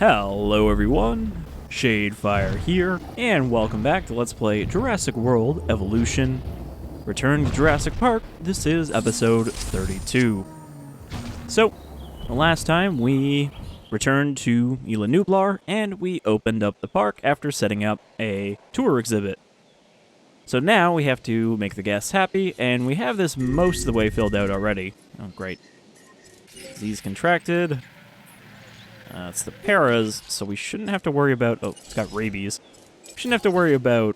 Hello everyone, Shadefire here, and welcome back to Let's Play Jurassic World Evolution. Return to Jurassic Park, this is episode 32. So, the last time we returned to Isla Nublar, and we opened up the park after setting up a tour exhibit. So now we have to make the guests happy, and we have this most of the way filled out already. Oh, great. Disease contracted. It's the paras, so we shouldn't have to worry about... Oh, it's got rabies. We shouldn't have to worry about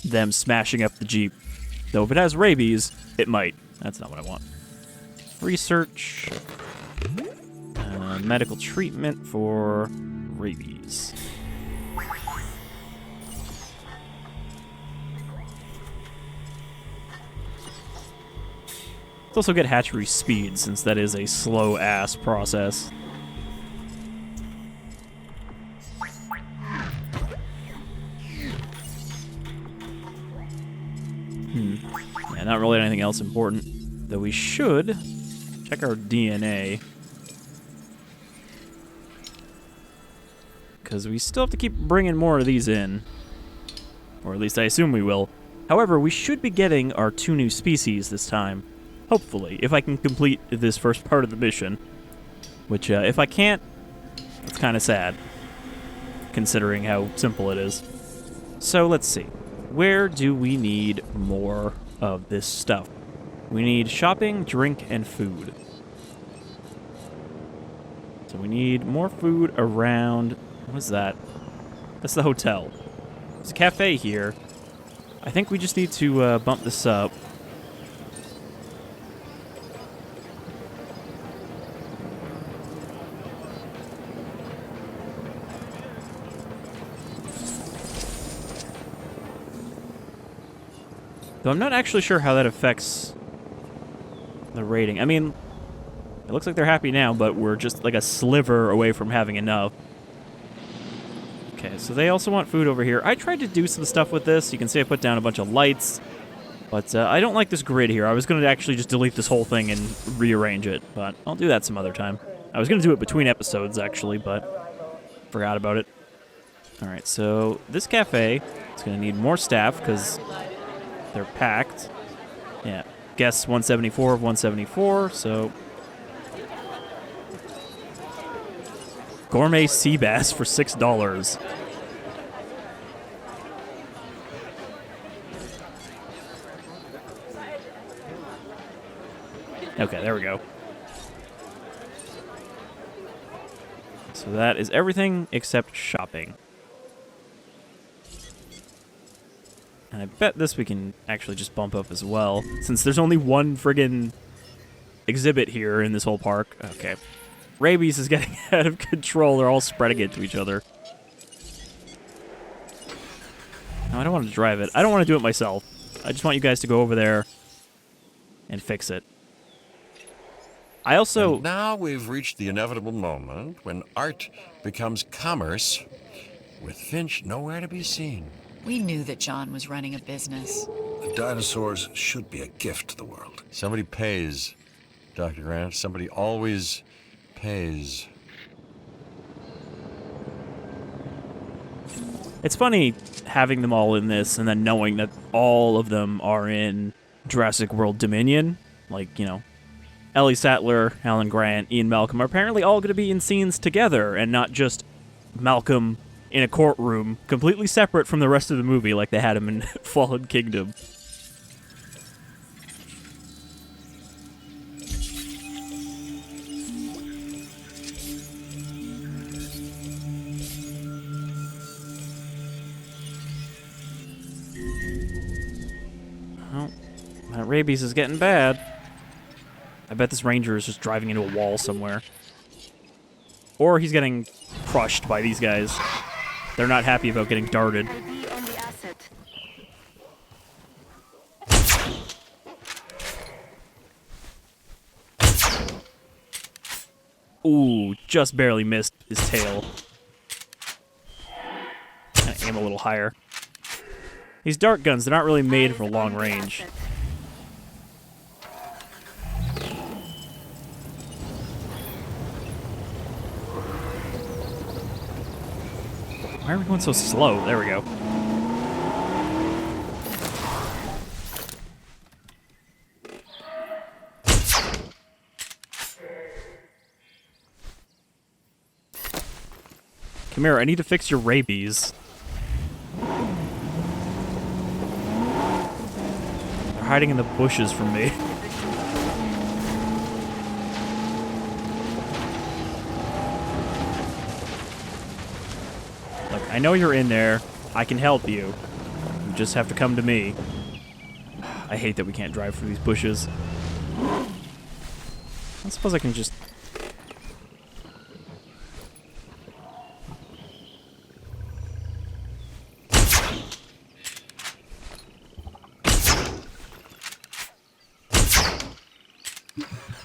them smashing up the Jeep. Though if it has rabies, it might. That's not what I want. Research. Medical treatment for rabies. Let's also get hatchery speed, since that is a slow-ass process. Yeah, not really anything else important. Though we should check our DNA. Because we still have to keep bringing more of these in. Or at least I assume we will. However, we should be getting our 2 new species this time. Hopefully, if I can complete this first part of the mission. Which, if I can't, it's kind of sad. Considering how simple it is. So, let's see. Where do we need more of this stuff? We need shopping, drink, and food. So we need more food around... What is that? That's the hotel. There's a cafe here. I think we just need to bump this up. Though I'm not actually sure how that affects the rating. I mean, it looks like they're happy now, but we're just like a sliver away from having enough. Okay, so they also want food over here. I tried to do some stuff with this. You can see I put down a bunch of lights, but I don't like this grid here. I was going to actually just delete this whole thing and rearrange it, but I'll do that some other time. I was going to do it between episodes, actually, but forgot about it. All right, so this cafe is going to need more staff because... they're packed. Yeah. Guests 174 of 174, so... Gourmet sea bass for $6. Okay, there we go. So that is everything except shopping. And I bet this we can actually just bump up as well, since there's only one friggin' exhibit here in this whole park. Okay. Rabies is getting out of control. They're all spreading it to each other. No, I don't want to drive it. I don't want to do it myself. I just want you guys to go over there and fix it. I also... And now we've reached the inevitable moment when art becomes commerce, with Finch nowhere to be seen. We knew that John was running a business. The dinosaurs should be a gift to the world. Somebody pays, Dr. Grant. Somebody always pays. It's funny having them all in this and then knowing that all of them are in Jurassic World Dominion. Like, you know, Ellie Sattler, Alan Grant, Ian Malcolm are apparently all going to be in scenes together and not just Malcolm in a courtroom, completely separate from the rest of the movie like they had him in Fallen Kingdom. Well, that rabies is getting bad. I bet this ranger is just driving into a wall somewhere. Or he's getting crushed by these guys. They're not happy about getting darted. Ooh, just barely missed his tail. Aim a little higher. These dart guns, they're not really made for long range. Why are we going so slow? There we go. Come here, I need to fix your rabies. They're hiding in the bushes from me. Look, I know you're in there. I can help you. You just have to come to me. I hate that we can't drive through these bushes. I suppose I can just...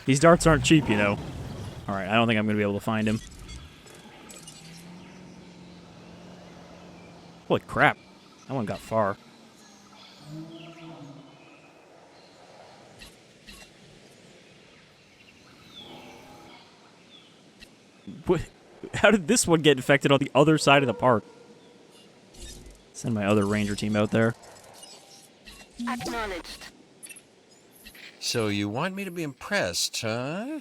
These darts aren't cheap, you know. Alright, I don't think I'm going to be able to find him. Holy crap. That one got far. What? How did this one get infected on the other side of the park? Send my other ranger team out there. Acknowledged. So you want me to be impressed, huh?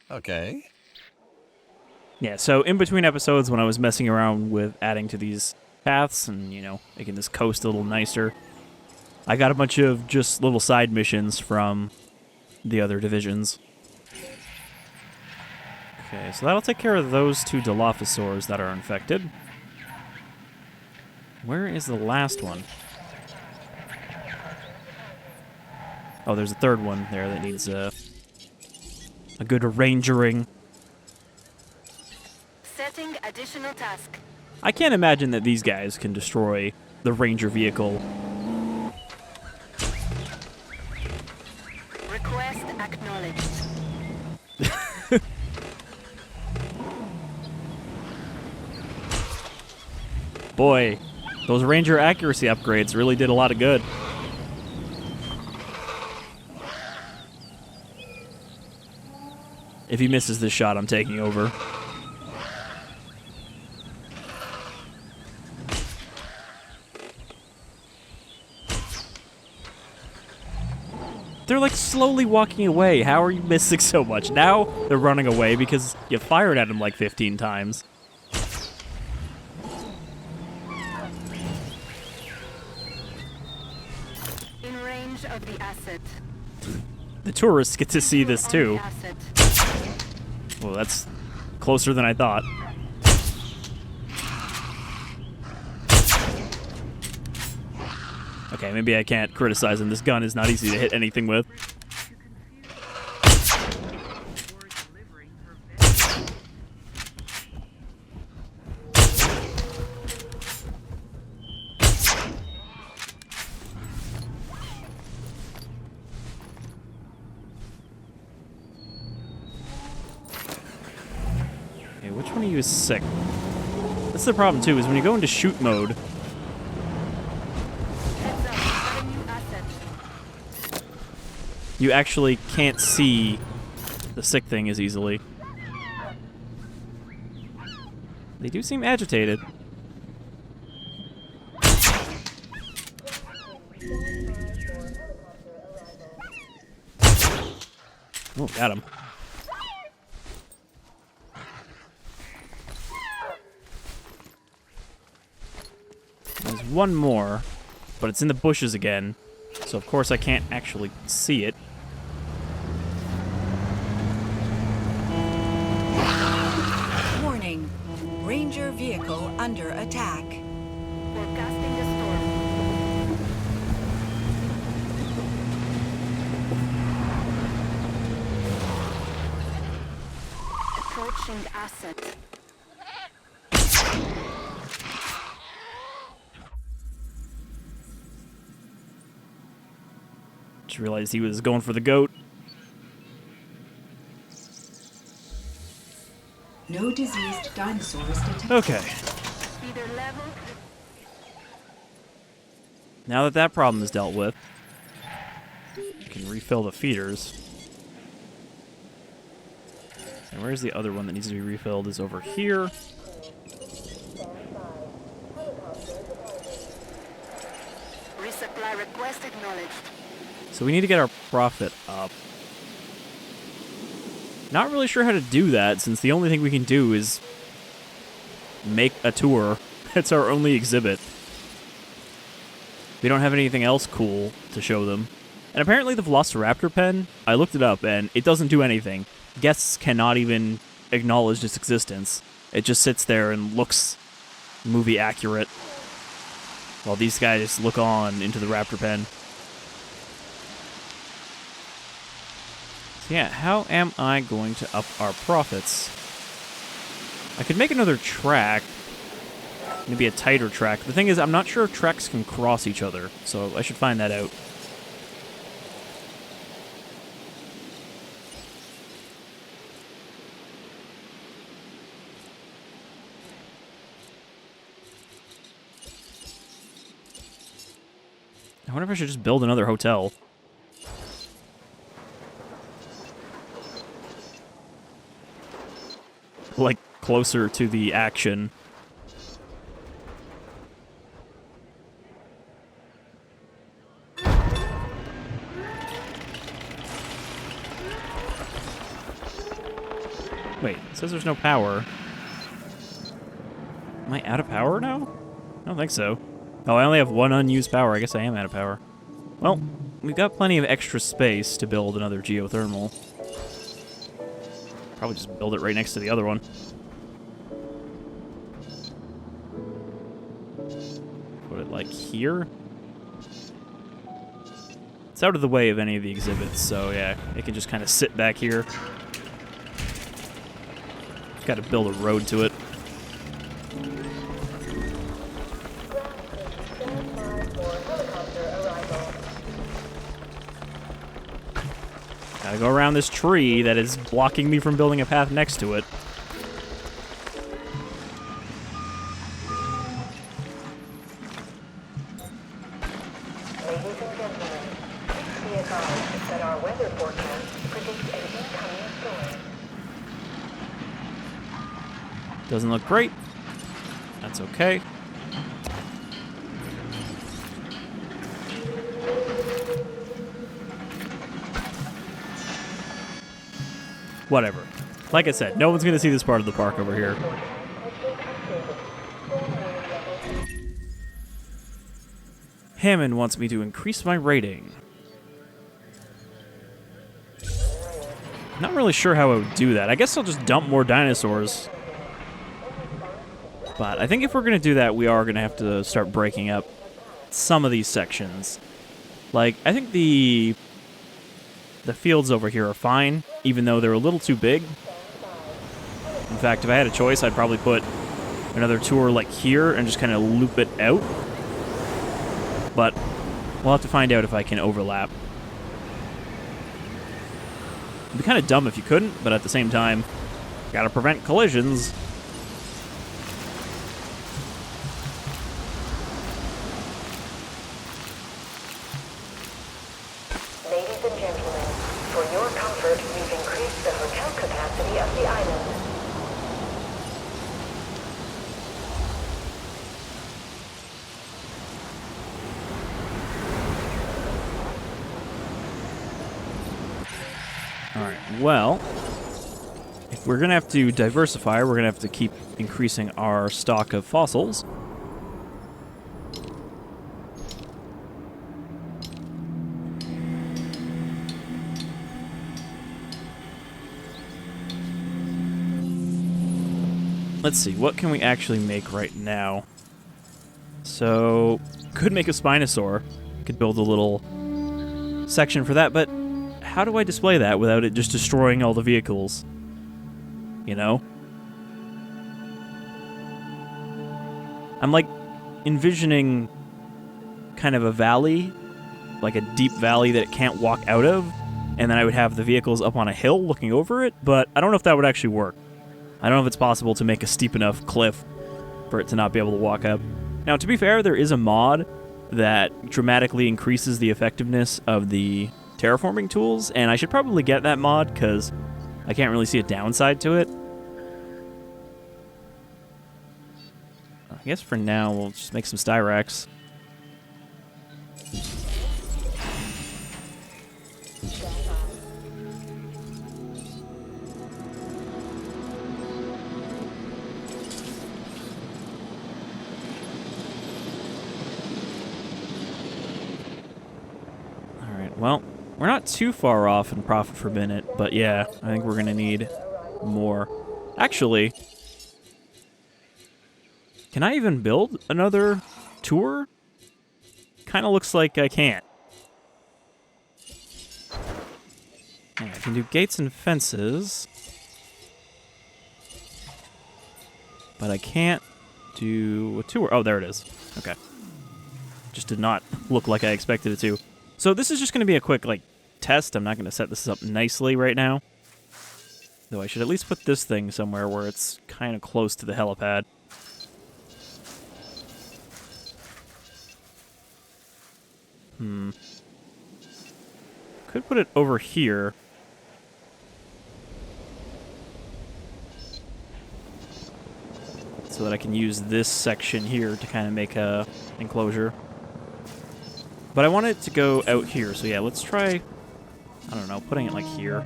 Okay. Yeah, so in between episodes when I was messing around with adding to these paths and, you know, making this coast a little nicer, I got a bunch of just little side missions from the other divisions. Okay, so that'll take care of those two Dilophosaurs that are infected. Where is the last one? Oh, there's a third one there that needs a good rangering. Setting additional task. I can't imagine that these guys can destroy the ranger vehicle. Request acknowledged. Boy, those ranger accuracy upgrades really did a lot of good. If he misses this shot, I'm taking over. They're like slowly walking away. How are you missing so much? Now they're running away because you fired at them like 15 times. In range of the asset. The tourists get to see this too. Asset. Well, that's closer than I thought. Okay, maybe I can't criticize him. This gun is not easy to hit anything with. Okay, which one of you is sick? That's the problem too, is when you go into shoot mode, Heads up. Got a new asset. you actually can't see the sick thing as easily. They do seem agitated. Oh, got him. There's one more, but it's in the bushes again, so of course I can't actually see it. Warning. Ranger vehicle under attack. Forecasting the storm. Approaching asset. Just realized he was going for the goat. No diseased dinosaurs detected. Okay, Feeder level. now that that problem is dealt with, we can refill the feeders. And where's the other one that needs to be refilled? Is over here. Supply request acknowledged. So we need to get our profit up. Not really sure how to do that, since the only thing we can do is make a tour. It's our only exhibit. We don't have anything else cool to show them. And apparently the Velociraptor pen, I looked it up, and it doesn't do anything. Guests cannot even acknowledge its existence. It just sits there and looks movie accurate, while these guys look on into the raptor pen. So yeah, how am I going to up our profits? I could make another track, maybe a tighter track. The thing is, I'm not sure if tracks can cross each other, so I should find that out. I wonder if I should just build another hotel. Like, closer to the action. Wait, it says there's no power. Am I out of power now? I don't think so. Oh, I only have one unused power. I guess I am out of power. Well, we've got plenty of extra space to build another geothermal. Probably just build it right next to the other one. Put it, like, here. It's out of the way of any of the exhibits, so yeah, it can just kind of sit back here. Got to build a road to it. Gotta go around this tree that is blocking me from building a path next to it. Ladies and gentlemen, please be advised that our weather forecast predicts an incoming storm. Doesn't look great. That's okay. Whatever. Like I said, no one's going to see this part of the park over here. Hammond wants me to increase my rating. Not really sure how I would do that. I guess I'll just dump more dinosaurs. But I think if we're going to do that, we are going to have to start breaking up some of these sections. Like, I think the fields over here are fine, even though they're a little too big. In fact, if I had a choice, I'd probably put another tour like here and just kind of loop it out. But we'll have to find out if I can overlap. It'd be kind of dumb if you couldn't, but at the same time, gotta prevent collisions. Ladies and gentlemen, for your comfort, we've increased the hotel capacity of the island. Alright, well, if we're going to have to diversify, we're going to have to keep increasing our stock of fossils. Let's see, what can we actually make right now? So, could make a Spinosaur. Could build a little section for that, but how do I display that without it just destroying all the vehicles? You know? I'm like envisioning kind of a valley, like a deep valley that it can't walk out of, and then I would have the vehicles up on a hill looking over it, but I don't know if that would actually work. I don't know if it's possible to make a steep enough cliff for it to not be able to walk up. Now, to be fair, there is a mod that dramatically increases the effectiveness of the terraforming tools, and I should probably get that mod because I can't really see a downside to it. I guess for now we'll just make some Styrax. too far off in profit per minute, but yeah, I think we're gonna need more. Actually, can I even build another tour? Kind of looks like I can't. Yeah, I can do gates and fences, but I can't do a tour. Oh, there it is. Okay. Just did not look like I expected it to. So this is just going to be a quick, like, test. I'm not going to set this up nicely right now. Though I should at least put this thing somewhere where it's kind of close to the helipad. Could put it over here. So that I can use this section here to kind of make a enclosure. But I want it to go out here, so yeah, let's try, I don't know, putting it like here.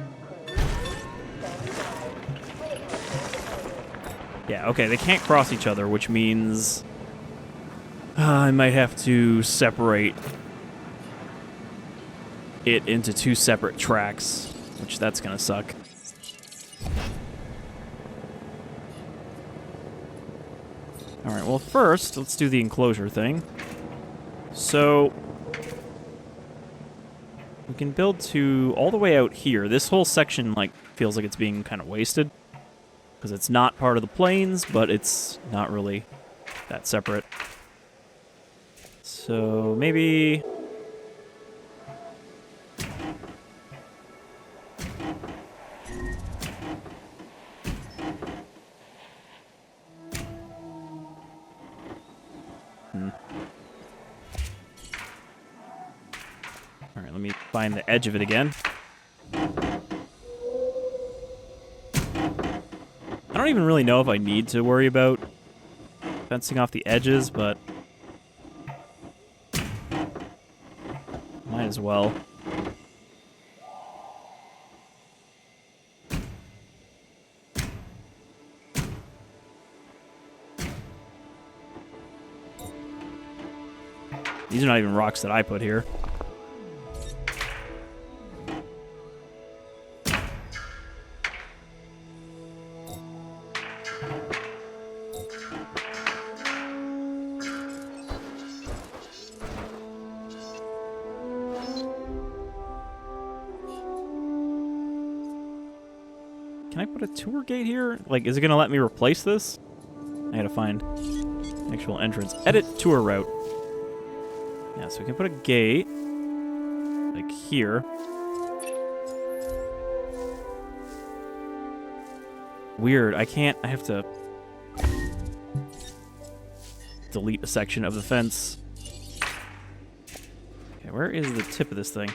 Yeah, okay, they can't cross each other, which means I might have to separate it into 2 separate tracks, which that's gonna suck. Alright, well first, let's do the enclosure thing. So, we can build to all the way out here. This whole section, like, feels like it's being kind of wasted. Because it's not part of the plains, but it's not really that separate. So, maybe... Alright, let me find the edge of it again. I don't even really know if I need to worry about fencing off the edges, but might as well. These are not even rocks that I put here. Can I put a tour gate here? Like, is it gonna let me replace this? I gotta find actual entrance. Edit tour route. Yeah, so we can put a gate like here. Weird, I can't, I have to delete a section of the fence. Okay, where is the tip of this thing?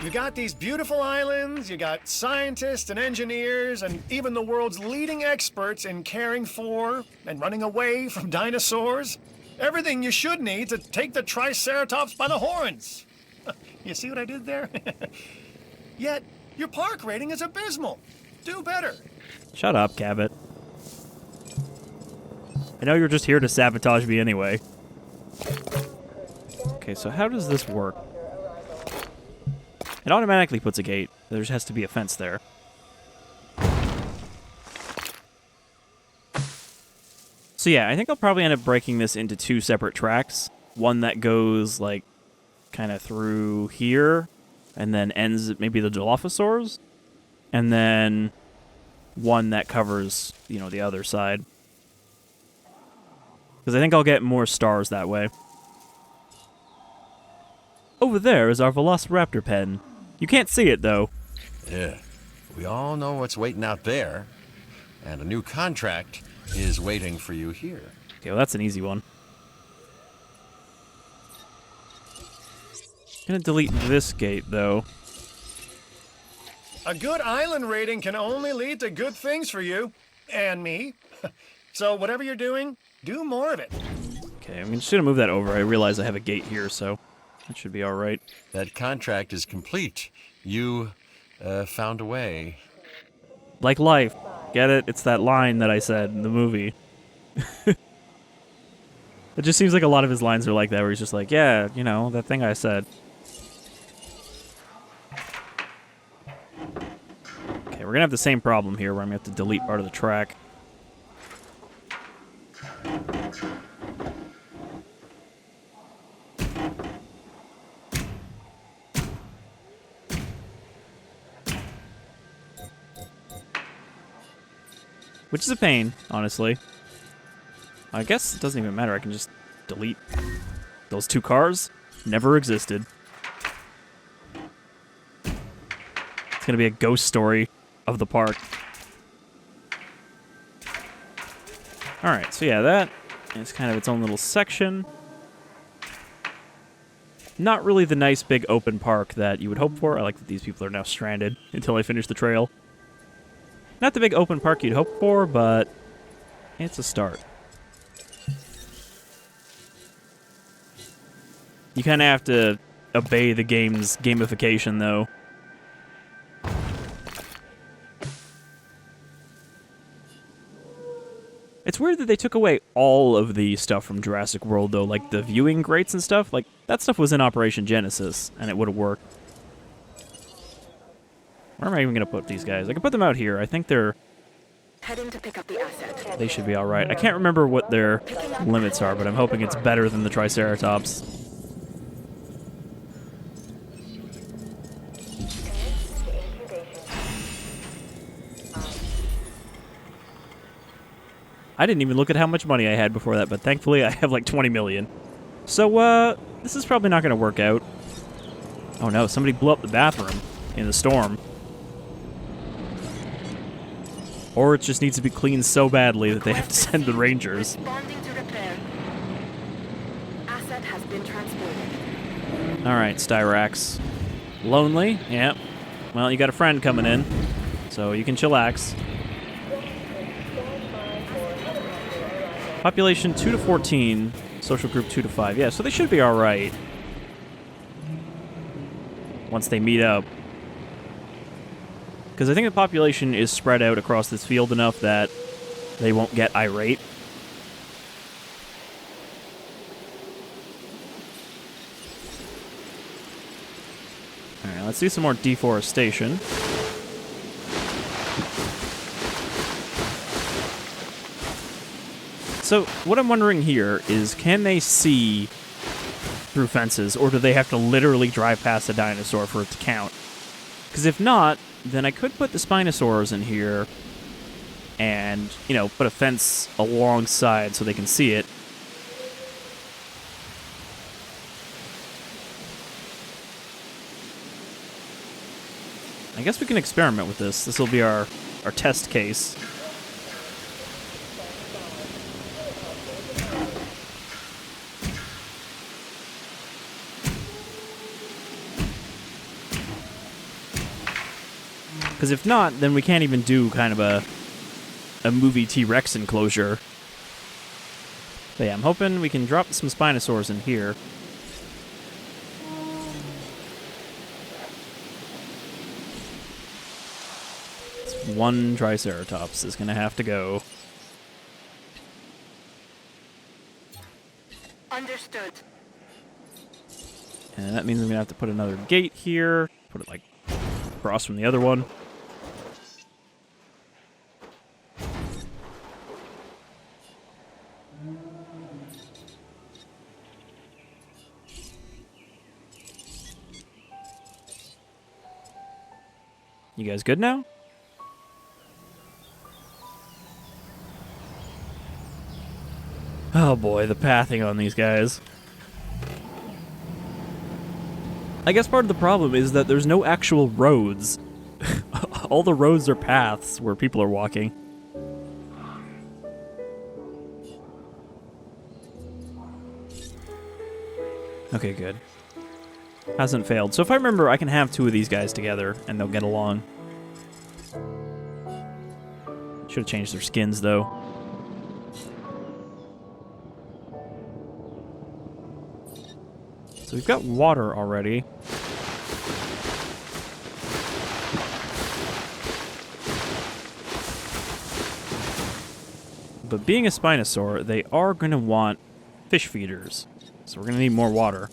You got these beautiful islands, you got scientists and engineers, and even the world's leading experts in caring for and running away from dinosaurs. Everything you should need to take the Triceratops by the horns. You see what I did there? Yet, your park rating is abysmal. Do better. Shut up, Cabot. I know you're just here to sabotage me anyway. Okay, so how does this work? It automatically puts a gate. There just has to be a fence there. So yeah, I think I'll probably end up breaking this into 2 separate tracks. One that goes, like, kind of through here, and then ends at maybe the Dilophosaurs. And then one that covers, you know, the other side. Because I think I'll get more stars that way. Over there is our Velociraptor pen. You can't see it, though. Yeah, we all know what's waiting out there, and a new contract is waiting for you here. Okay, well, that's an easy one. Gonna delete this gate, though. A good island rating can only lead to good things for you. And me. So whatever you're doing, do more of it. Okay, I'm just gonna move that over. I realize I have a gate here, so that should be alright. That contract is complete. You found a way. Like life. Get it? It's that line that I said in the movie. It just seems like a lot of his lines are like that, where he's just like, yeah, you know, that thing I said. we're gonna have the same problem here where I'm gonna have to delete part of the track. Which is a pain, honestly. I guess it doesn't even matter. I can just delete those two cars. Never existed. It's gonna be a ghost story of the park. Alright, so yeah, that is kind of its own little section. Not really the nice big open park that you would hope for. I like that these people are now stranded until I finish the trail. Not the big open park you'd hope for, but it's a start. You kind of have to obey the game's gamification, though. It's weird that they took away all of the stuff from Jurassic World, though, like the viewing grates and stuff. Like, that stuff was in Operation Genesis, and it would have worked. Where am I even going to put these guys? I can put them out here. I think they're... Heading to pick up the asset. They should be alright. I can't remember what their limits are, but I'm hoping it's better than the Triceratops. I didn't even look at how much money I had before that, but thankfully I have like 20 million. So, this is probably not going to work out. Oh no, somebody blew up the bathroom in the storm. Or it just needs to be cleaned so badly that they have to send the rangers. Responding to repair. Asset has been transported. Alright, Styrax. Lonely? Yeah. Well, you got a friend coming in, so you can chillax. Population 2 to 14, social group 2 to 5. Yeah, so they should be alright. Once they meet up. Because I think the population is spread out across this field enough that they won't get irate. Alright, let's do some more deforestation. So, what I'm wondering here is, can they see through fences, or do they have to literally drive past a dinosaur for it to count? Because if not, then I could put the Spinosaurs in here and, you know, put a fence alongside so they can see it. I guess we can experiment with this. This will be our test case. Because if not, then we can't even do kind of a movie T-Rex enclosure. But yeah, I'm hoping we can drop some Spinosaurs in here. One Triceratops is going to have to go. Understood. And that means I'm going to have to put another gate here. Put it like across from the other one. You guys good now? Oh boy, the pathing on these guys. I guess part of the problem is that there's no actual roads. All the roads are paths where people are walking. Okay, good. Hasn't failed. So if I remember, I can have two of these guys together and they'll get along. Should have changed their skins, though. So we've got water already. But being a Spinosaur, they are going to want fish feeders. So we're going to need more water.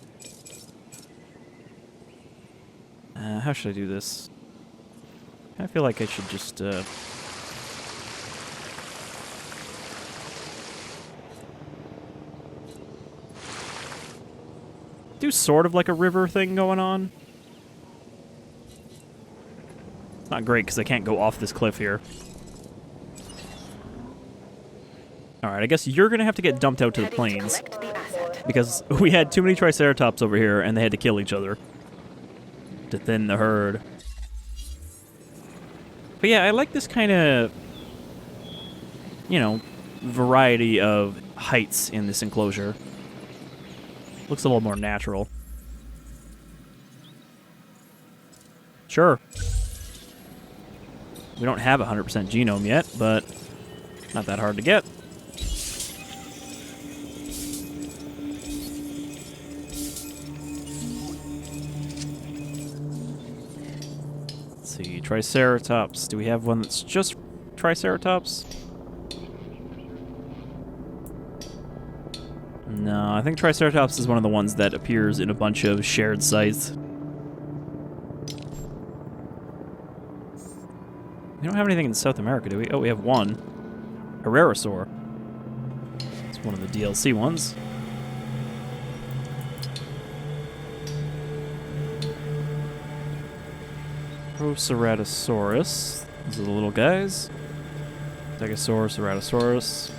How should I do this? I feel like I should just, do sort of like a river thing going on. It's not great because I can't go off this cliff here. Alright, I guess you're gonna have to get dumped out to the Heading plains. collect the asset. Because we had too many Triceratops over here and they had to kill each other to thin the herd. But yeah, I like this kind of, you know, variety of heights in this enclosure. Looks a little more natural. Sure. We don't have 100% genome yet, but not that hard to get. Let's see, Triceratops. Do we have one that's just Triceratops? No, I think Triceratops is one of the ones that appears in a bunch of shared sites. We don't have anything in South America, do we? Oh, we have one. Herrerasaur. It's one of the DLC ones. Proceratosaurus. Those are the little guys. Stegosaurus, Ceratosaurus.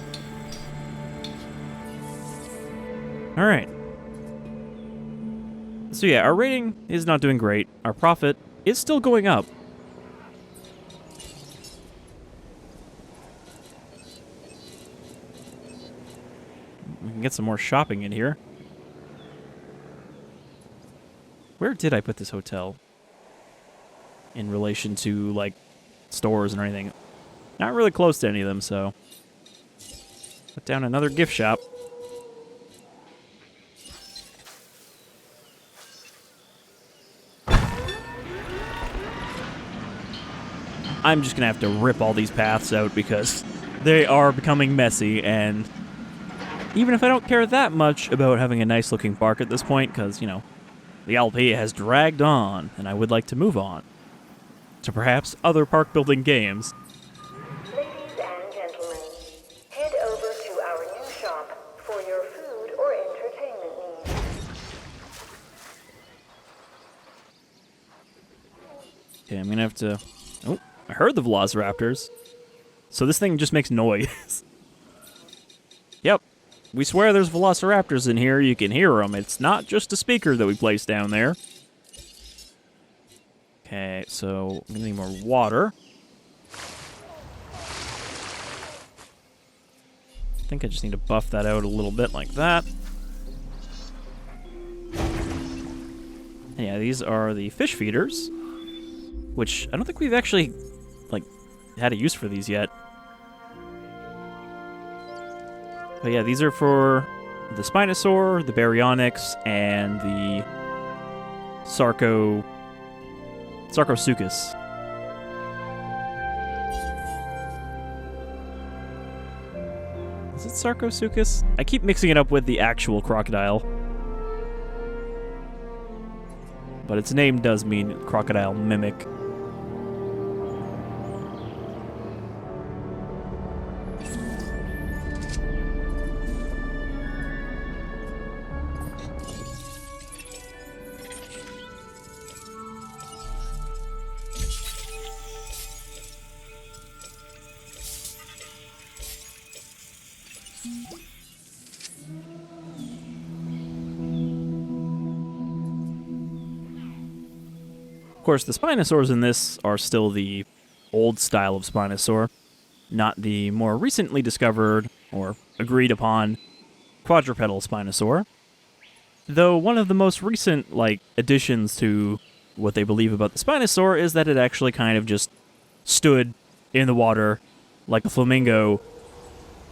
Alright. So yeah, our rating is not doing great. Our profit is still going up. We can get some more shopping in here. Where did I put this hotel? In relation to, like, stores and anything. Not really close to any of them, so... Put down another gift shop. I'm just gonna have to rip all these paths out because they are becoming messy, and even if I don't care that much about having a nice looking park at this point, because, you know, the LP has dragged on, and I would like to move on to perhaps other park building games. Ladies and gentlemen, head over to our new shop for your food or entertainment needs. Okay, I'm gonna have to... Oh, I heard the Velociraptors. So this thing just makes noise. Yep. We swear there's Velociraptors in here. You can hear them. It's not just a speaker that we placed down there. Okay, so I'm gonna need more water. I think I just need to buff that out a little bit like that. And yeah, these are the fish feeders, which I don't think we've actually, like, had a use for these yet. But yeah, these are for the Spinosaur, the Baryonyx, and the Sarcosuchus. Is it Sarcosuchus? I keep mixing it up with the actual crocodile. But its name does mean crocodile mimic. Of course, the Spinosaurs in this are still the old style of Spinosaur, not the more recently discovered or agreed upon quadrupedal Spinosaur. Though one of the most recent, like, additions to what they believe about the Spinosaur is that it actually kind of just stood in the water like a flamingo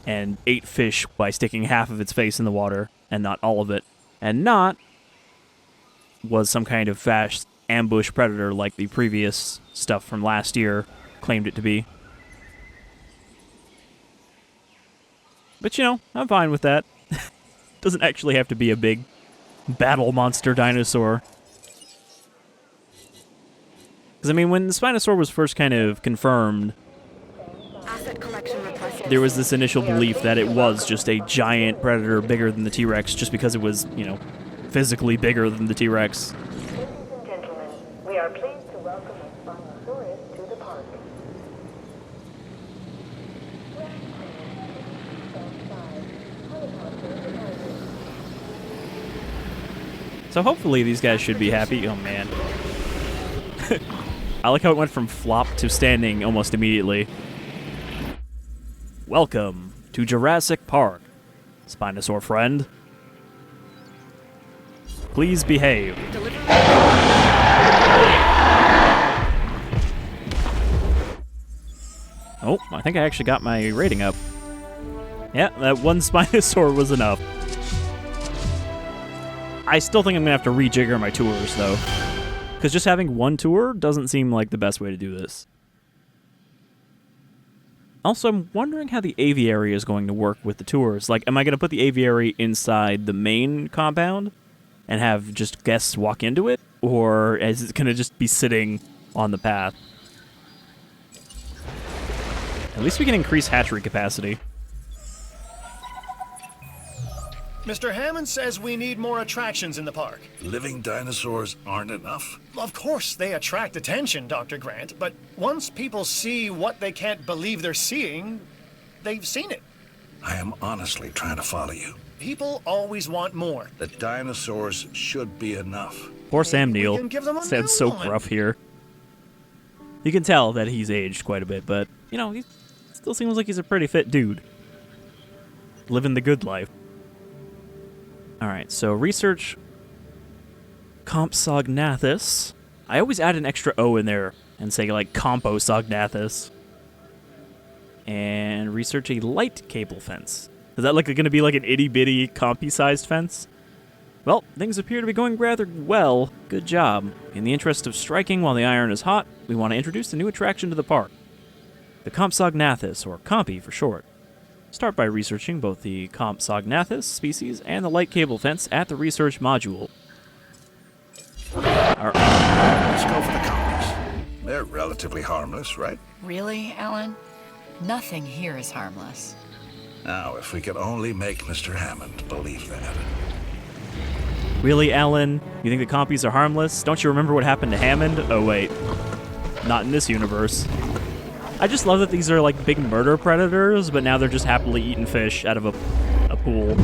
and ate fish by sticking half of its face in the water and not all of it, and not was some kind of fast ambush predator like the previous stuff from last year claimed it to be. But, you know, I'm fine with that. Doesn't actually have to be a big battle monster dinosaur. Because, I mean, when the Spinosaur was first kind of confirmed, Asset collection requested. there was this initial belief that it was just a giant predator bigger than the T-Rex just because it was, you know, physically bigger than the T-Rex. Ladies and gentlemen, we are pleased to welcome the Spinosaurus to the park. So hopefully these guys should be happy. Oh, man. I like how it went from flop to standing almost immediately. Welcome to Jurassic Park, Spinosaur friend. Please behave. Oh, I think I actually got my rating up. Yeah, that one Spinosaur was enough. I still think I'm going to have to rejigger my tours, though. Because just having one tour doesn't seem like the best way to do this. Also, I'm wondering how the aviary is going to work with the tours. Like, am I going to put the aviary inside the main compound and have just guests walk into it? Or is it going to just be sitting on the path? At least we can increase hatchery capacity. Mr. Hammond says we need more attractions in the park. Living dinosaurs aren't enough. Of course, they attract attention, Dr. Grant, but once people see what they can't believe they're seeing, they've seen it. I am honestly trying to follow you. People always want more. The dinosaurs should be enough. Poor Sam Neill. can give them a Sounds new so one. gruff here. You can tell that he's aged quite a bit, but, you know, he still seems like he's a pretty fit dude. Living the good life. Alright, so research Compsognathus. I always add an extra O in there and say, like, Compsognathus. And research a light cable fence. Is that going to be like an itty-bitty, compy-sized fence? Well, things appear to be going rather well. Good job. In the interest of striking while the iron is hot, we want to introduce a new attraction to the park. The Compsognathus, or Compy for short. Start by researching both the Compsognathus species and the light cable fence at the research module. Let's go for the commies. They're relatively harmless, right? Really, Alan? Nothing here is harmless. Now, if we could only make Mr. Hammond believe that. Really, Alan? You think the Compies are harmless? Don't you remember what happened to Hammond? Oh, wait. Not in this universe. I just love that these are like big murder predators, but now they're just happily eating fish out of a pool.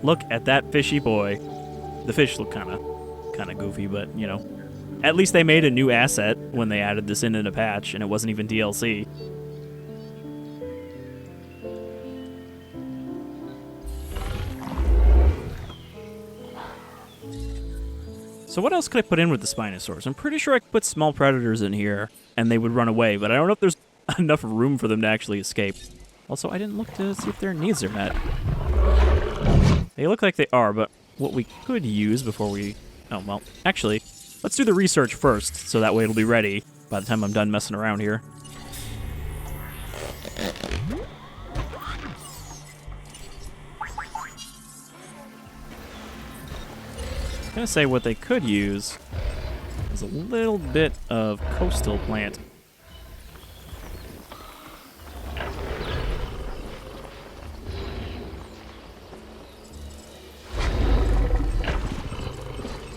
Look at that fishy boy. The fish look kind of goofy, but you know, at least they made a new asset when they added this in a patch, and it wasn't even DLC. So what else could I put in with the Spinosaurs? I'm pretty sure I could put small predators in here, and they would run away, but I don't know if there's enough room for them to actually escape. Also, I didn't look to see if their needs are met. They look like they are, but what we could use before we... Oh, well, actually, let's do the research first, so that way it'll be ready by the time I'm done messing around here. I'm gonna say what they could use is a little bit of coastal plant.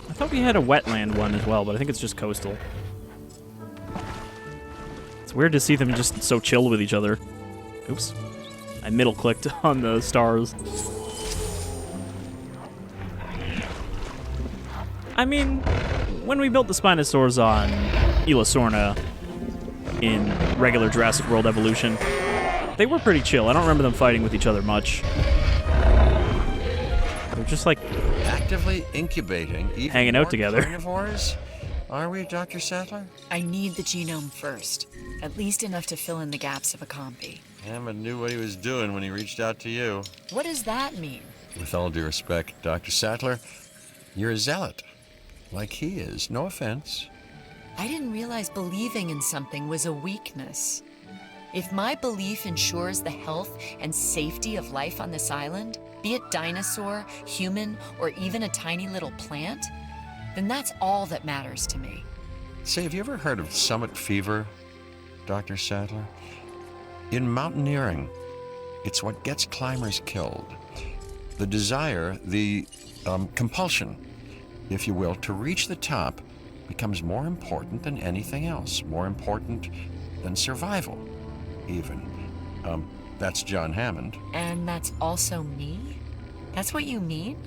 I thought we had a wetland one as well, but I think it's just coastal. It's weird to see them just so chill with each other. Oops. I middle-clicked on the stars. I mean, when we built the Spinosaurs on Elasorna in regular Jurassic World Evolution, they were pretty chill. I don't remember them fighting with each other much. They're just like Actively incubating even hanging out more together. carnivores? Are we, Dr. Sattler? I need the genome first, at least enough to fill in the gaps of a compy. Hammond knew what he was doing when he reached out to you. What does that mean? With all due respect, Dr. Sattler, you're a zealot. Like he is. No offense. I didn't realize believing in something was a weakness. If my belief ensures the health and safety of life on this island, be it dinosaur, human, or even a tiny little plant, then that's all that matters to me. Say, have you ever heard of summit fever, Dr. Sadler? In mountaineering, it's what gets climbers killed. The desire, the compulsion, if you will, to reach the top becomes more important than anything else, more important than survival, even. That's John Hammond. And that's also me? That's what you mean?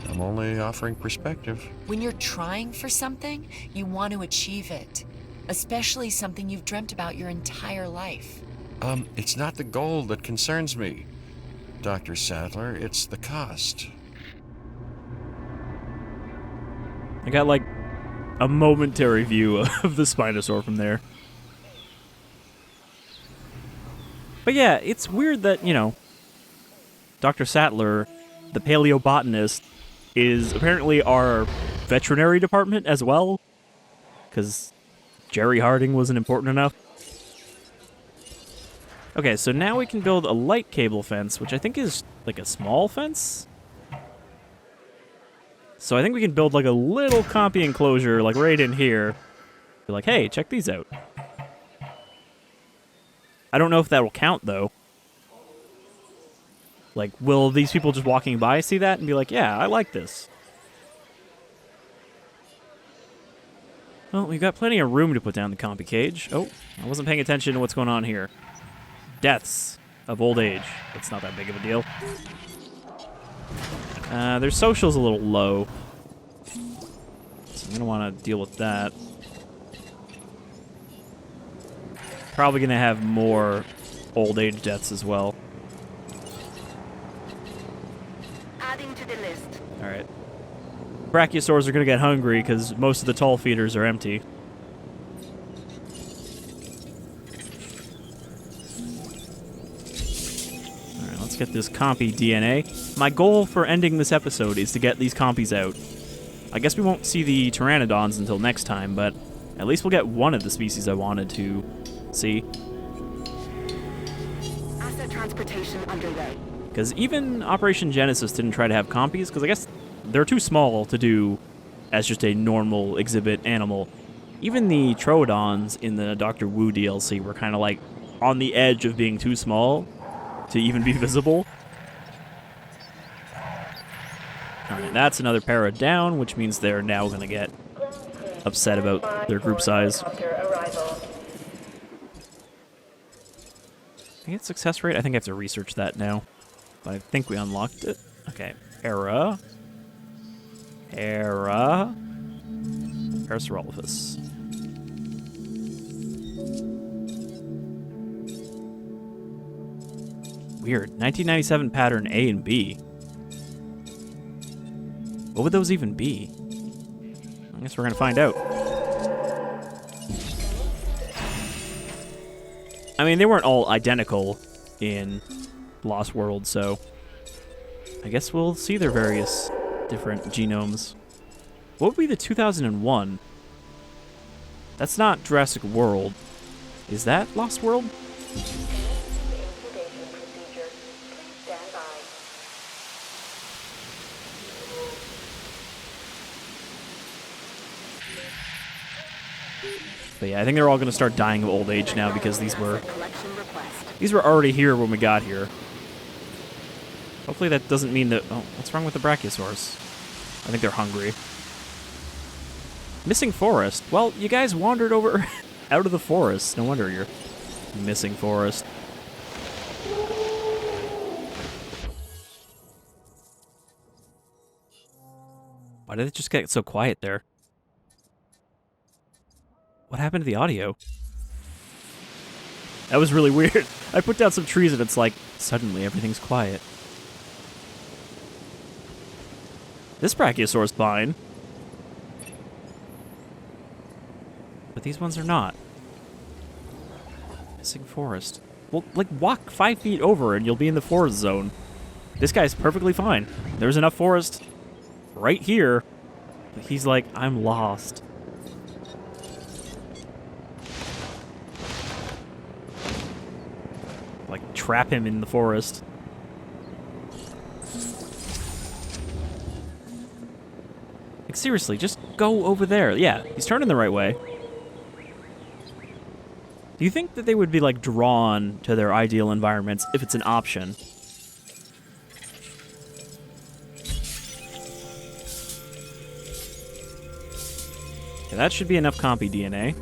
I'm only offering perspective. When you're trying for something, you want to achieve it, especially something you've dreamt about your entire life. It's not the goal that concerns me, Dr. Sadler. It's the cost. I got like a momentary view of the Spinosaur from there. But yeah, it's weird that, you know, Dr. Sattler, the paleobotanist, is apparently our veterinary department as well, because Jerry Harding wasn't important enough. Okay, so now we can build a light cable fence, which I think is like a small fence? So I think we can build like a little compy enclosure, like right in here. Be like, hey, check these out. I don't know if that will count, though. Like, will these people just walking by see that and be like, yeah, I like this? Well, we've got plenty of room to put down the compy cage. Oh, I wasn't paying attention to what's going on here. Deaths of old age. That's not that big of a deal. Their social's a little low. So I'm going to want to deal with that. Probably going to have more old age deaths as well. Adding to the list. Alright. Brachiosaurs are going to get hungry because most of the tall feeders are empty. Alright, let's get this compy DNA. My goal for ending this episode is to get these compies out. I guess we won't see the pteranodons until next time, but at least we'll get one of the species I wanted to see. Asset transportation underway. Because even Operation Genesis didn't try to have compies, because I guess they're too small to do as just a normal exhibit animal. Even the Troodons in the Dr. Wu DLC were kind of like on the edge of being too small to even be visible. Alright, that's another para down, which means they're now going to get upset about their group size. I think it's success rate. I think I have to research that now. But I think we unlocked it. Okay. Era. Parasaurolophus. Weird. 1997 pattern A and B. What would those even be? I guess we're going to find out. I mean, they weren't all identical in Lost World, so I guess we'll see their various different genomes. What would be the 2001? That's not Jurassic World. Is that Lost World? But yeah, I think they're all going to start dying of old age now because these were already here when we got here. Hopefully that doesn't mean that... Oh, what's wrong with the Brachiosaurs? I think they're hungry. Missing forest. Well, you guys wandered over out of the forest. No wonder you're missing forest. Why did it just get so quiet there? What happened to the audio? That was really weird. I put down some trees and it's like, suddenly everything's quiet. This Brachiosaur's fine. But these ones are not. Missing forest. Well, like, walk 5 feet over and you'll be in the forest zone. This guy's perfectly fine. There's enough forest right here. But he's like, I'm lost. Like, trap him in the forest. Seriously, just go over there. Yeah, he's turning the right way. Do you think that they would be, like, drawn to their ideal environments if it's an option? Okay, that should be enough compy DNA.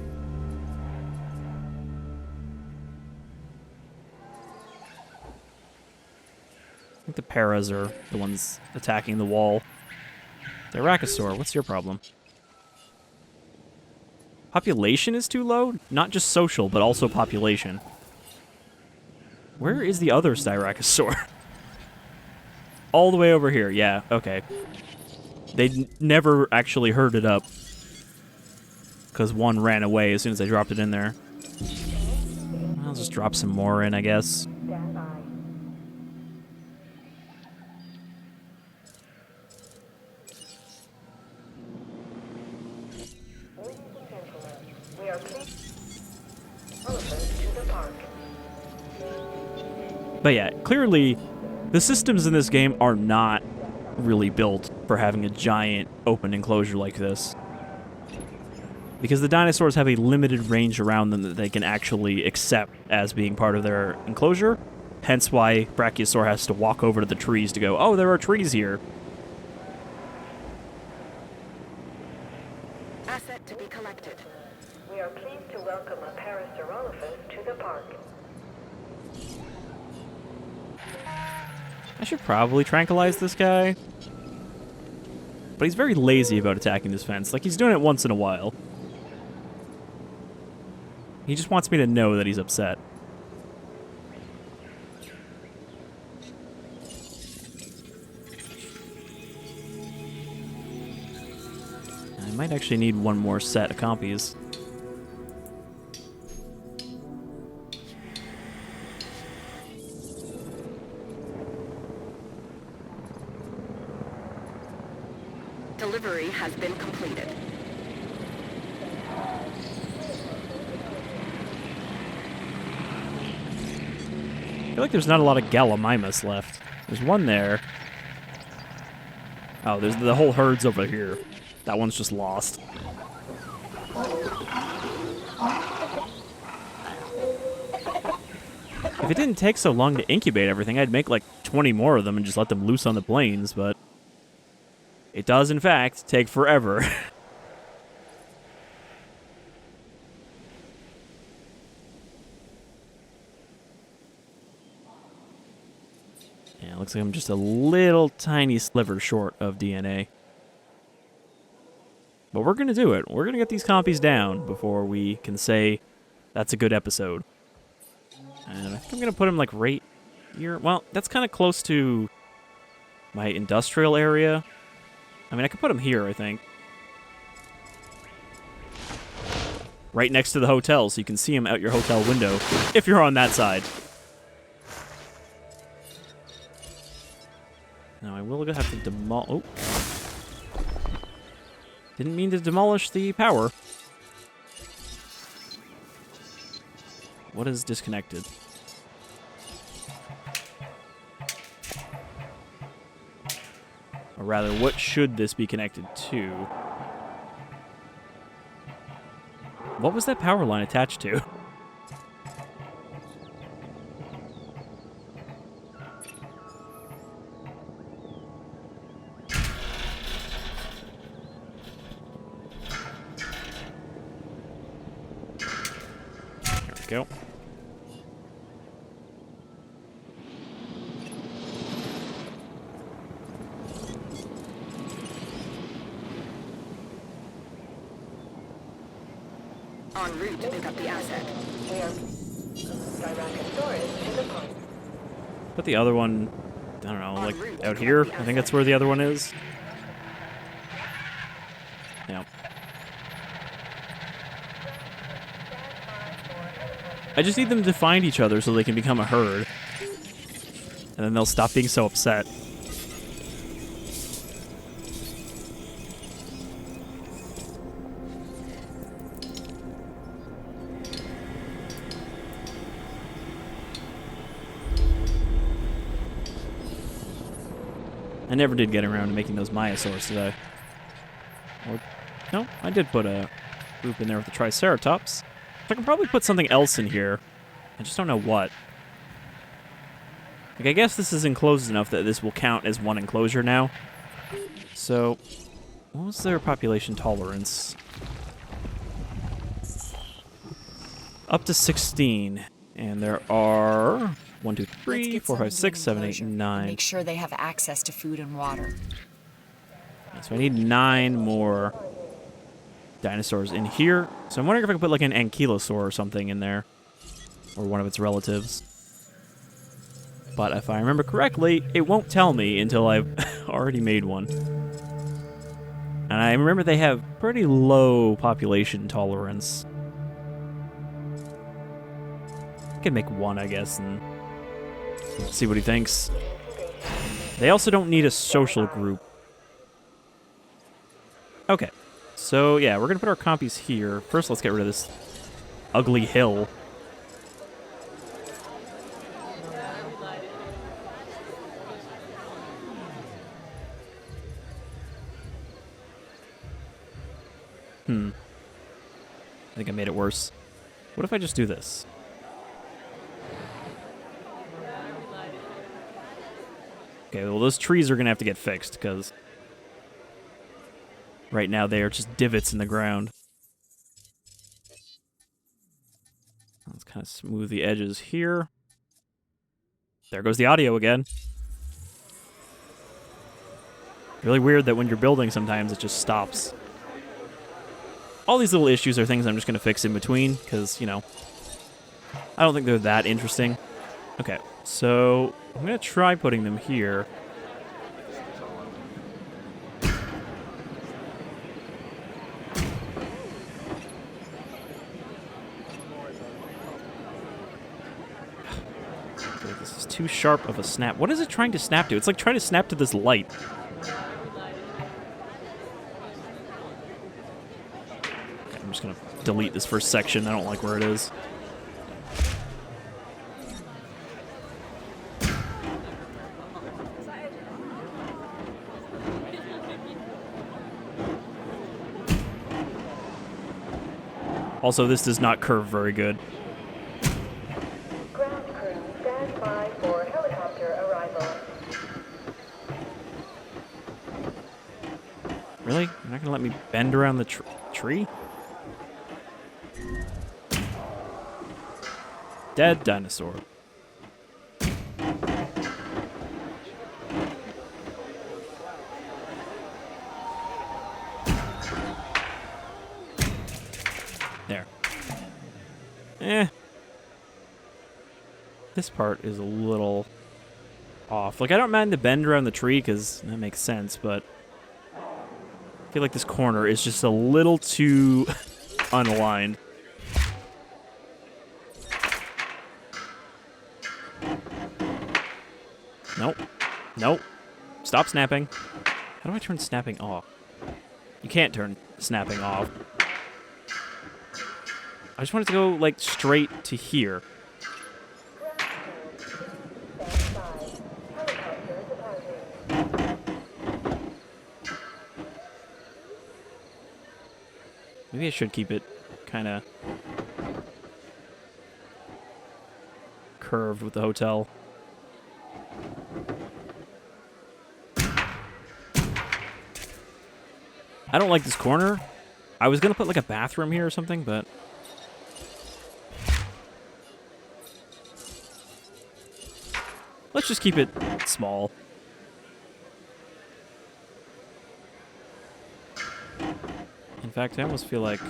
I think the paras are the ones attacking the wall. Tyrannosaur, what's your problem? Population is too low? Not just social, but also population. Where is the other Styracosaur? All the way over here, yeah, okay. They never actually herded up. Because one ran away as soon as I dropped it in there. I'll just drop some more in, I guess. Stand by. Ladies and gentlemen, we are pleased elephants to the park. But yeah, clearly, the systems in this game are not really built for having a giant open enclosure like this. Because the dinosaurs have a limited range around them that they can actually accept as being part of their enclosure. Hence why Brachiosaur has to walk over to the trees to go, oh, there are trees here. Asset to be collected. We are pleased to welcome a Parasaurolophus to the park. I should probably tranquilize this guy. But he's very lazy about attacking this fence. Like, he's doing it once in a while. He just wants me to know that he's upset. I might actually need one more set of compies. Delivery has been completed. I feel like there's not a lot of Gallimimus left. There's one there. Oh, there's the whole herd's over here. That one's just lost. If it didn't take so long to incubate everything, I'd make like 20 more of them and just let them loose on the plains, but it does, in fact, take forever. Yeah, looks like I'm just a little tiny sliver short of DNA. But we're going to do it. We're going to get these compies down before we can say that's a good episode. And I think I'm going to put them like right here. Well, that's kind of close to my industrial area. I mean, I could put them here, I think. Right next to the hotel, so you can see them out your hotel window if you're on that side. Now, I will have to demolish... Oh. Didn't mean to demolish the power. What is disconnected? Or rather, what should this be connected to? What was that power line attached to? There we go. En route to pick up the asset. We are Styracosaurus to the park. Put the other one, I don't know, like out here? I think that's where the other one is. Yeah. I just need them to find each other so they can become a herd. And then they'll stop being so upset. I never did get around to making those Myosaurs today. No, I did put a group in there with the Triceratops. I can probably put something else in here. I just don't know what. Like, I guess this is enclosed enough that this will count as one enclosure now. So, what was their population tolerance? Up to 16. And there are 1, 2, 3, 4, 5, 6, 7, 8, 9. Make sure they have access to food and water. So I need 9 more dinosaurs in here. So I'm wondering if I could put like an ankylosaur or something in there. Or one of its relatives. But if I remember correctly, it won't tell me until I've already made one. And I remember they have pretty low population tolerance. I can make one, I guess, and see what he thinks. They also don't need a social group. Okay. So, yeah, we're going to put our compies here. First, let's get rid of this ugly hill. I think I made it worse. What if I just do this? Okay, well, those trees are going to have to get fixed, because right now they are just divots in the ground. Let's kind of smooth the edges here. There goes the audio again. Really weird that when you're building, sometimes it just stops. All these little issues are things I'm just going to fix in between, because, you know, I don't think they're that interesting. Okay, so I'm going to try putting them here. This is too sharp of a snap. What is it trying to snap to? It's like trying to snap to this light. I'm just going to delete this first section. I don't like where it is. Also, this does not curve very good. Ground crew, stand by for helicopter arrival. Really? You're not going to let me bend around the tree? Dead dinosaur. There. This part is a little off. Like, I don't mind the bend around the tree, because that makes sense, but I feel like this corner is just a little too unaligned. Nope. Nope. Stop snapping. How do I turn snapping off? You can't turn snapping off. I just want it to go, like, straight to here. Maybe I should keep it kind of curved with the hotel. I don't like this corner. I was going to put like a bathroom here or something, but let's just keep it small. In fact, I almost feel like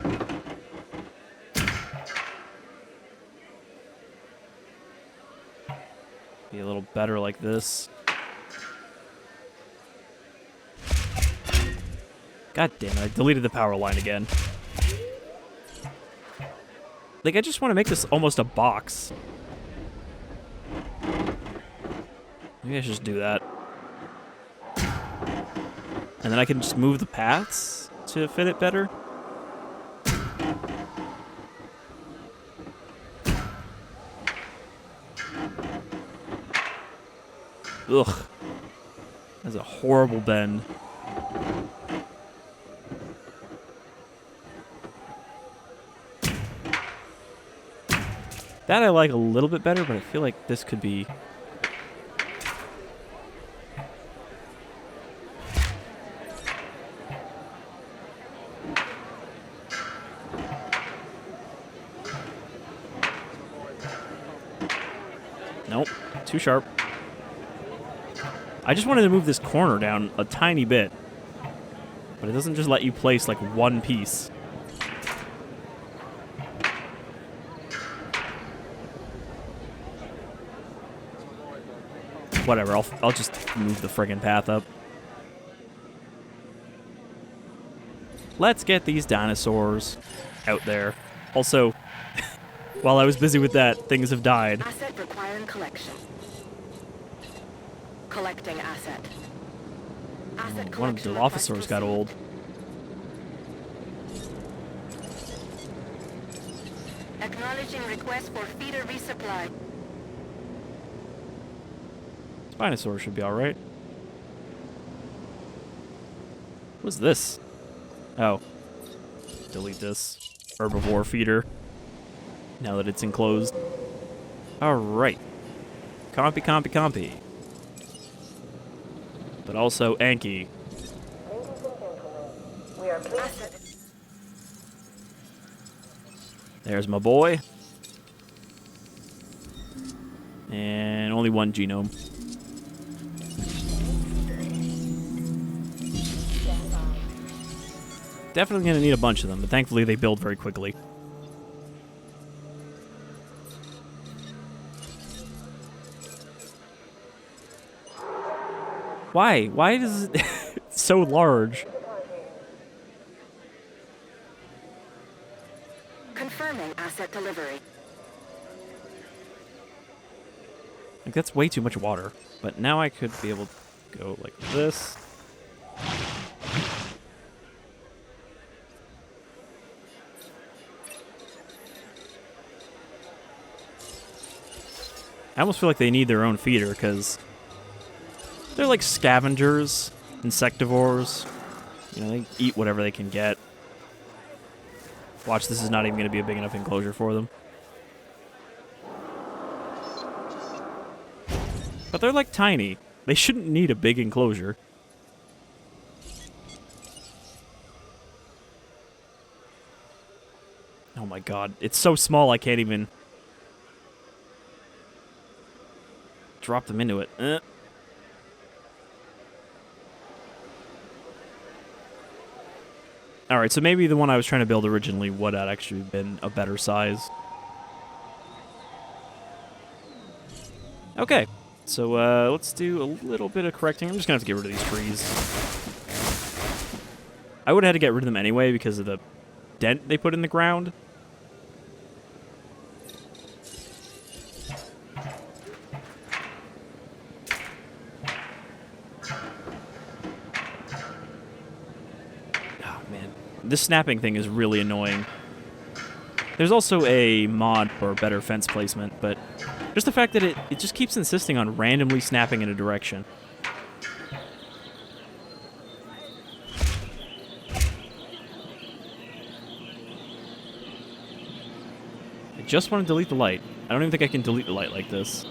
be a little better like this. God damn it, I deleted the power line again. Like, I just want to make this almost a box. Maybe I should just do that. And then I can just move the paths to fit it better. Ugh. That's a horrible bend. That I like a little bit better, but I feel like this could be... Nope, too sharp. I just wanted to move this corner down a tiny bit, but it doesn't just let you place like one piece. Whatever, I'll just move the friggin' path up. Let's get these dinosaurs out there. Also, while I was busy with that, things have died. Asset requiring collection. Collecting asset. Asset One of the collection Dilophosaurs request got received. old. Acknowledging request for feeder resupply. Spinosaur should be alright. What's this? Oh. Delete this. Herbivore feeder. Now that it's enclosed. Alright. Compy, compy, compy. But also Anki. Ladies and gentlemen, we are pleased. There's my boy. And only one genome. Definitely gonna need a bunch of them, but thankfully they build very quickly. Why? Why is it so large? Confirming asset delivery. Like, that's way too much water. But now I could be able to go like this. I almost feel like they need their own feeder, because they're like scavengers, insectivores. You know, they eat whatever they can get. Watch, this is not even going to be a big enough enclosure for them. But they're like tiny. They shouldn't need a big enclosure. Oh my god, it's so small I can't even drop them into it. Alright, so maybe the one I was trying to build originally would have actually been a better size. Okay, so let's do a little bit of correcting. I'm just going to have to get rid of these trees. I would have had to get rid of them anyway because of the dent they put in the ground. This snapping thing is really annoying. There's also a mod for better fence placement, but just the fact that it just keeps insisting on randomly snapping in a direction. I just want to delete the light. I don't even think I can delete the light like this.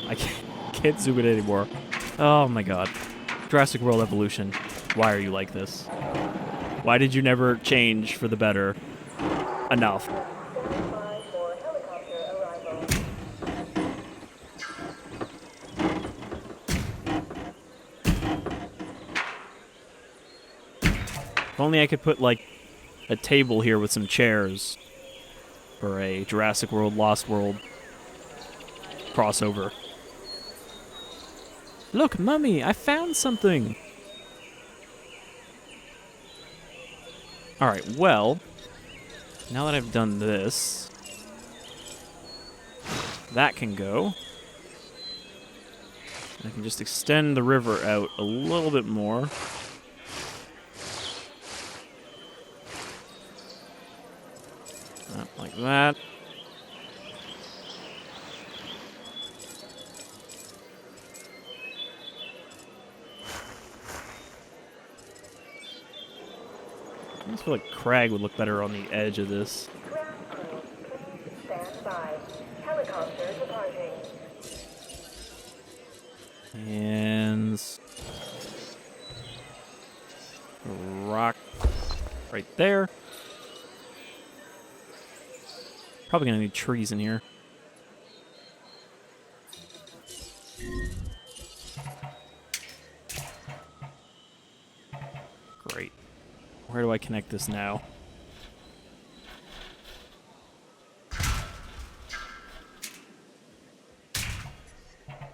I can't zoom it anymore. Oh my god. Jurassic World Evolution, why are you like this? Why did you never change for the better enough? Stand by for helicopter arrival. If only I could put, like, a table here with some chairs for a Jurassic World Lost World crossover. Look, Mummy, I found something! Alright, well, now that I've done this, that can go. I can just extend the river out a little bit more. Like that. I just feel like Crag would look better on the edge of this. Ground crew, please stand by. Helicopter departing. And a rock right there. Probably gonna need trees in here. Great. Where do I connect this now?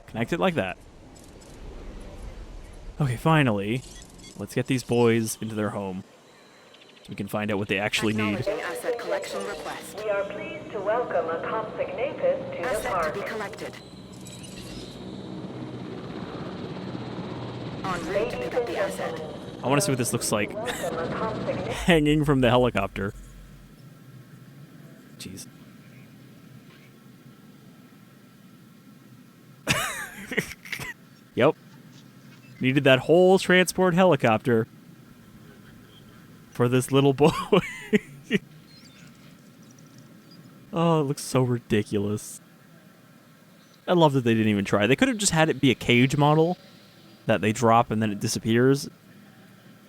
Connect it like that. Okay, finally. Let's get these boys into their home. So we can find out what they actually need. Acknowledging asset collection request. We are pleased to welcome a Compsognathus to the Asset to park. be collected. En route to pick up the asset. I want to see what this looks like Welcome a Compsognathus. hanging from the helicopter. Jeez. Yep. Needed that whole transport helicopter for this little boy. Oh, it looks so ridiculous. I love that they didn't even try. They could have just had it be a cage model that they drop and then it disappears.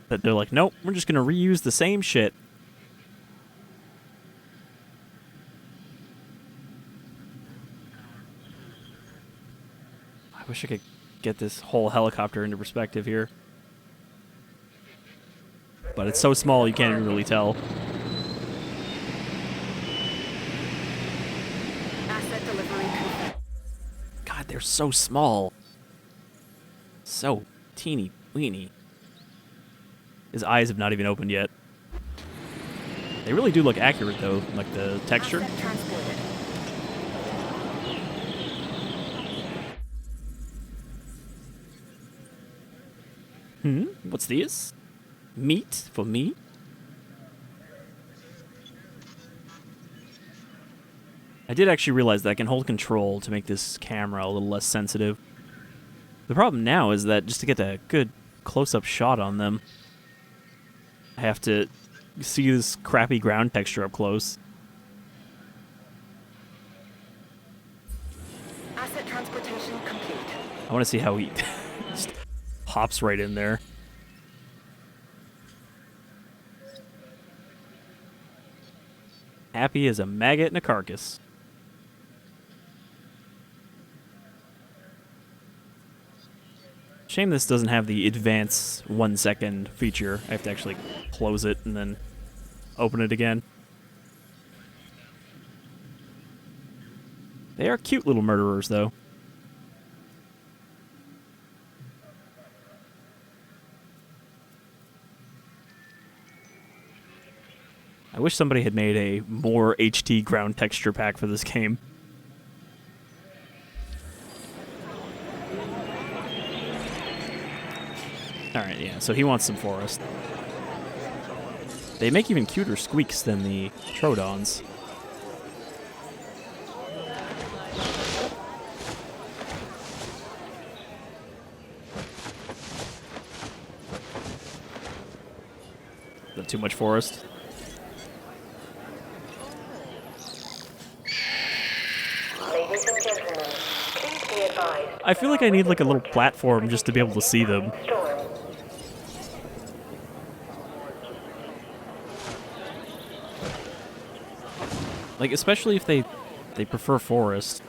But they're like, nope, we're just going to reuse the same shit. I wish I could get this whole helicopter into perspective here. But it's so small you can't even really tell. Asset delivery confirmed. God, they're so small. So teeny weeny. His eyes have not even opened yet. They really do look accurate, though, like the texture. Asset transported. What's this? Meat for me? I did actually realize that I can hold control to make this camera a little less sensitive. The problem now is that just to get a good close-up shot on them, I have to see this crappy ground texture up close. Asset transportation complete. I want to see how he just hops right in there. Happy as a maggot in a carcass. Shame this doesn't have the advance 1 second feature. I have to actually close it and then open it again. They are cute little murderers, though. I wish somebody had made a more HT ground texture pack for this game. Alright, yeah, so he wants some forest. They make even cuter squeaks than the Troodons. Is that too much forest? Ladies and gentlemen, please be advised. I feel like I need like a little platform just to be able to see them. Storm. Like, especially if they prefer forest.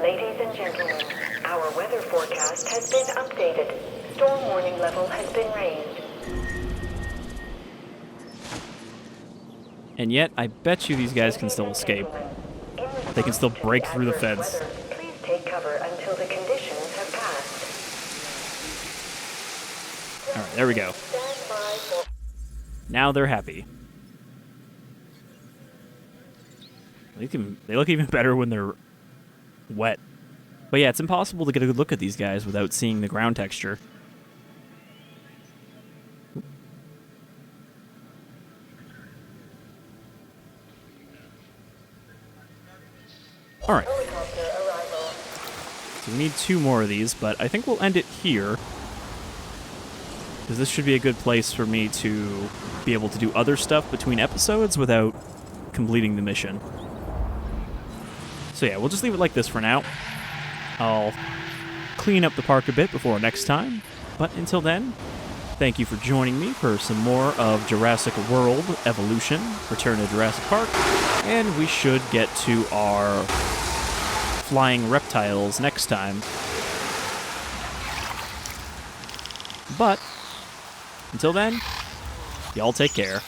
Ladies and gentlemen, our weather forecast has been updated. Storm warning level has been raised. And yet, I bet you these guys can still escape. They can still break through the fence. Please take cover until the conditions have passed. Alright, there we go. Stand by for Now they're happy. They look even better when they're wet. But yeah, it's impossible to get a good look at these guys without seeing the ground texture. Alright. helicopter arrival. So So we need 2 more of these, but I think we'll end it here. Because this should be a good place for me to be able to do other stuff between episodes without completing the mission. So yeah, we'll just leave it like this for now. I'll clean up the park a bit before next time. But until then, thank you for joining me for some more of Jurassic World Evolution, Return to Jurassic Park. And we should get to our flying reptiles next time. But until then, y'all take care.